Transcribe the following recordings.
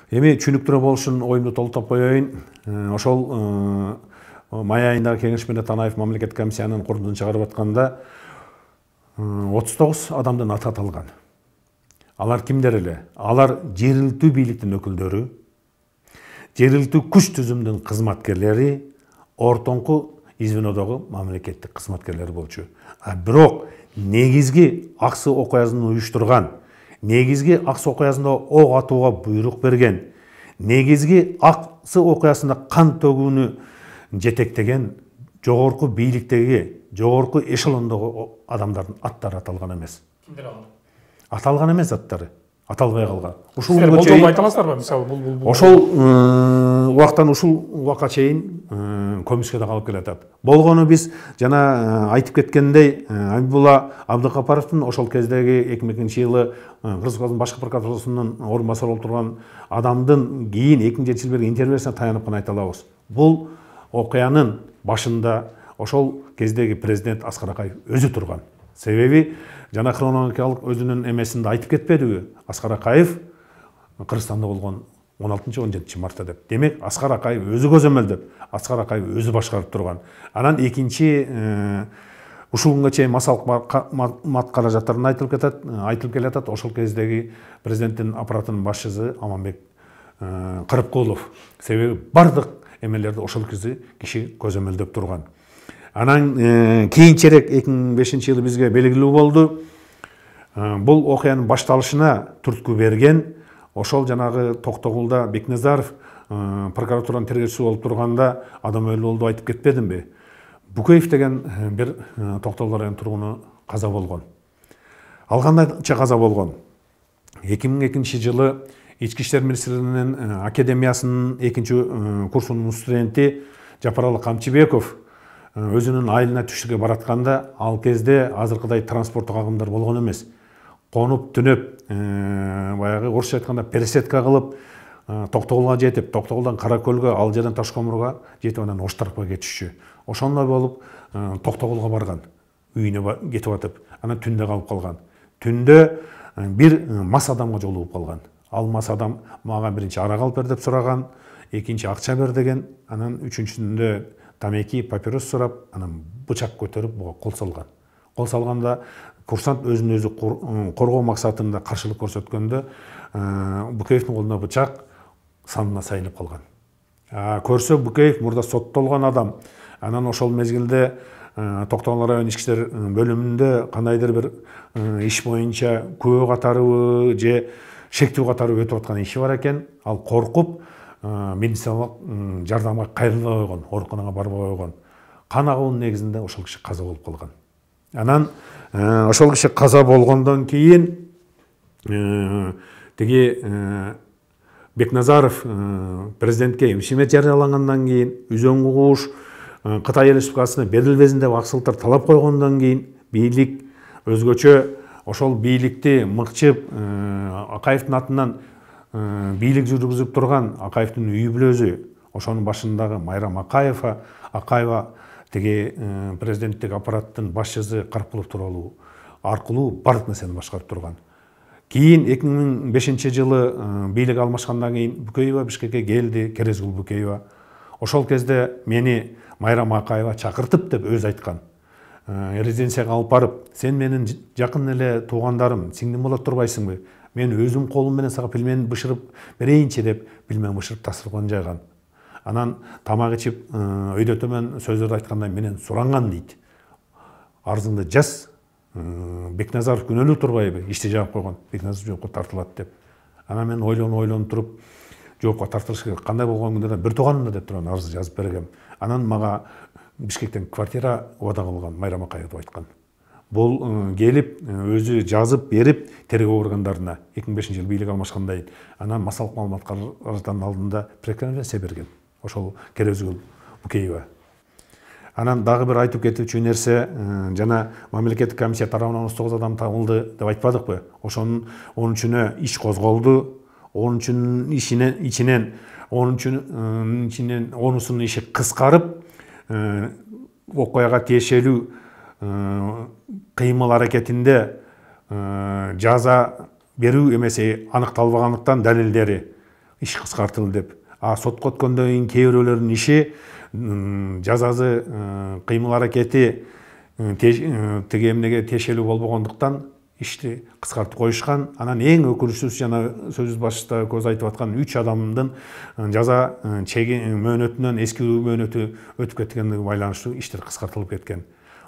Эми түшүнүктүүрөөк болушун оюмду толуктап коеюн. Ошол май айында Кеңешмелде Танаев мамлекеттик комиссиянын курултуун чыгарып атканда 39 адамдын аты аталган. Алар кимдер эле? Алар жергиликтүү бийликтин өкүлдөрү, жергиликтүү күч түзүмдүн кызматкерлери, ортоңку извинодогу мамлекеттик кызматкерлер болчу. Бирок негизги аксы окуясын уюштурган, негизги аксы окуясында ок атууга буйрук берген, негизги аксы окуясында кан төгүүнү жетектеген жогорку бийликтеги, жогорку эшелондогу адамдардын аттары аталган эмес. Кимдер алар? Аталган эмес аттары. Аталбай калган. Ушул болжолду айта аласыздарбы? Мисалы бул ошол убактан ушул убакка чейин көмүскөдө калып келатат. Болгону биз жана айтып кеткендей, Абибулла Абдыкапаровдун ошол кездеги 2002-жылы Кыргызстандын башкы прокуратурасынын орун басары болуп турган адамдын кийин 2007-жылы берген интервьюсуна таянып гана айта алабыз. Бул окуянын башында ошол кездеги президент Аскар Акаев өзү турган. Себеби жана хронологиялык өзүнүн эмесинде айтып кетпедиби? Аскар Акаев Кыргызстанда болгон 16-17 мартта деп. Демек, Аскар Акаев өзү көзөмөлдөп, Аскар Акаев өзү башкарып турган. Анан экинчи ушул күнгө чейин масалык каражаттарын айтылып келатат. Ошол кездеги президенттин аппаратынын башчысы Аманбек Кырыпкулов. Себеби бардык эмелерди ошол киши көзөмөлдөп турган. Анан кийинчерээк 2005-жылы бизге белгилүү болду. Бул окуянын башталышына түрткү берген ошол жанагы Токтогулда Бекназаров прокуратуранын тергөөчүсү болуп турганда адам өлүү болду айтып кетпедимби? Букеев деген бир Токтогул районунун тургуну каза болгон. Ал кандайча каза болгон? 2002-жылы Ички иштер министрлигинин академиясынын 2-курсунун студенти Жапаралы Камчыбеков өзүнүн айылына түшүргө баратканда, ал кезде азыркыдай транспорттук агымдар болгон эмес. Конуп түнөп, баягы орусча айтканда пересетка кылып, Токтогулга жетип, Токтогулдан Каракөлгө, ал жерден Ташкомурга жетип, анан Ош тарапка кетишчү. Ошондой болуп Токтогулга барган, үйүнө кетип атып, анан түндө калып калган. Түндө бир мас адамга жолугуп калган. Ал мас адам мага биринчи арак алып бер деп сураган, экинчи акча бер деген, анан үчүнчүсүндө тамеки, папирос сурап, анан бычак көтөрүп буга кол салган. Кол салганда курсант өзүн өзү коргоо максатында каршылык көрсөткөндө Букеевдин колуна бычак санына сайылып калган. Көрсө Букеев мурда соттолгон адам. Анан ошол мезгилде Токтогул район ички иштер бөлүмүндө кандайдыр бир иш боюнча күбө катары же шектүү катары өтүп аткан иши бар экен. Ал коркуп медициналык жардамга кайрылбай койгон, ооруканага барбай койгон. Кан агуунун негизинде ошол киши каза болуп калган. Анан ошол киши каза болгондон кийин тиги Бекназаров президентке импичмент жарыялангандан кийин, Үзөң Кугуш Кытай Республикасына берилбесин деп аксылтар талап койгондон кийин бийлик өзгөчө ошол бийликти мыкчып Акаевдин атынан бийлик жүргүзүп турган Акаевдин үй бүлөсү, ошонун башындагы Майрам Акаева тиги президенттик аппараттын башчысы Карпулов тууралуу аркылуу бардык нерсени башкарып турган. Кийин 2005-жылы бийлик алмашкандан кийин Букеева Бишкекке келди, Керезгул Букеева. Ошол кезде мени Майрам Акаева чакыртып деп өзү айткан. Резиденцияга алып барып, сен менин жакын эле туугандарым, сиңдим болот турбайсыңбы? Мен өзүм колум менен сага пилмени бышырып берейинчи деп пилмени бышырып дасторкон жайган. Анан тамак ичип, өйдө төмөн сөздөрдү айтканда менен суранган дейт. Арызыңды жаз, Бекназаров күнөөлүү турбайбы? Ишти жаап койгон. Бекназаров жоопко тартылат деп. Анан мен ойлонуп туруп, жоопко тартылыш керек. Кандай болгон күндө бир тууганымда деп турган арыз жазып бергем. Анан мага Бишкектен квартира убада кылган Майрам Акаев деп айткан. Бул келип өзү жазып берип тергөө органдарына 2005-жылы бийлик алмашкандай. Анан масалык маалымат каражаттарынын алдында пресс-конференция берген. Ошол Керезгул Букеева. Анан дагы бир айтып кетүүчү нерсе, жана мамлекеттик комиссия тарабынан 39 адам табылды деп айтпадыкпы? Ошонун 13-үнө иш козголду. 13-үнүн ичинен 10-сунун иши кыскарып, окуяга тиешелүү кыймыл аракетинде жаза берүү эмеси аныкталбагандыктан далилдери иш кыскартылды деп. Сотко өткөндөн кийин кээ бирөөлөрүнүн иши жазасы кыймыл аракети тиги эмнеге тиешелүү болбогондуктан ишти кыскартып коюшкан. Анан эң өкүнүчтүүсү жана сөзүбүз башында көз айтып аткан 3 адамдын жаза мөөнөтүнөн эски мөөнөтү өтүп кеткендиге байланыштуу иштер кыскартылып кеткен.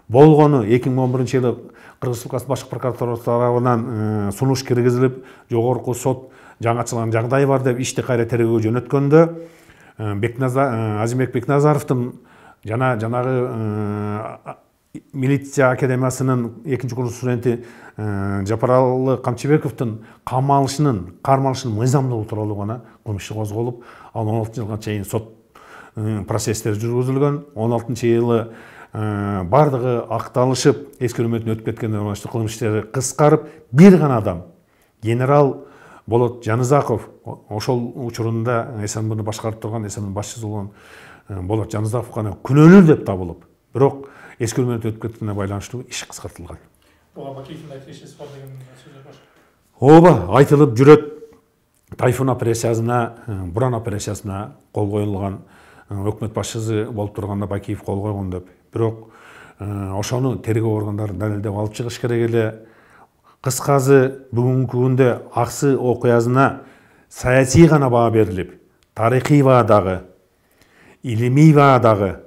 Болгону 2011-жылы Кыргыз Республикасынын башкы прокуратурасы тарабынан сунуш киргизилип, жогорку сот жаңачылган жагдай бар деп ишти кайра тергөөгө жөнөткөндө Азимбек Бекназаровдун жана жанагы милиция академиясынын 2-курс студенти Жапаралы Камчыбековдун кармалышынын мыйзамдуулугу тууралуу гана кылмыш иши козголуп, ал 16 жылга чейин сот процесстери жүргүзүлгөн. 16-жылы бардыгы акталышып, эскерүүмөдөн өтүп кеткенден баштап кылмыш иштери кыскарып, бир гана адам, генерал Болот Жанызаков, ошол учурунда СМБны башкарып турган, СМБнын башчысы болгон Болот Жанызаков гана күнөөлүү деп табылып, бирок эскерүүмөдөн өтүп кеткенине байланыштуу иш кыскартылган. Буга Бакиевдин айтышы бар деген сөздөр бар. Ооба, айтылып жүрөт. Тайфун операциясына, Буран операциясына кол коюлган, өкмөт башчысы болуп турганда Бакиев кол койгон деп. Бирок ошону тергөө органдары далилдеп алып чыгыш керек эле. Кыскасы бүгүнкү күндө Аксы окуясына саясий гана баа берилип, тарыхый баа дагы, илимий баа дагы,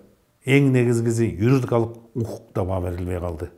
эң негизгиси юридикалык укукта баа берилбей калды.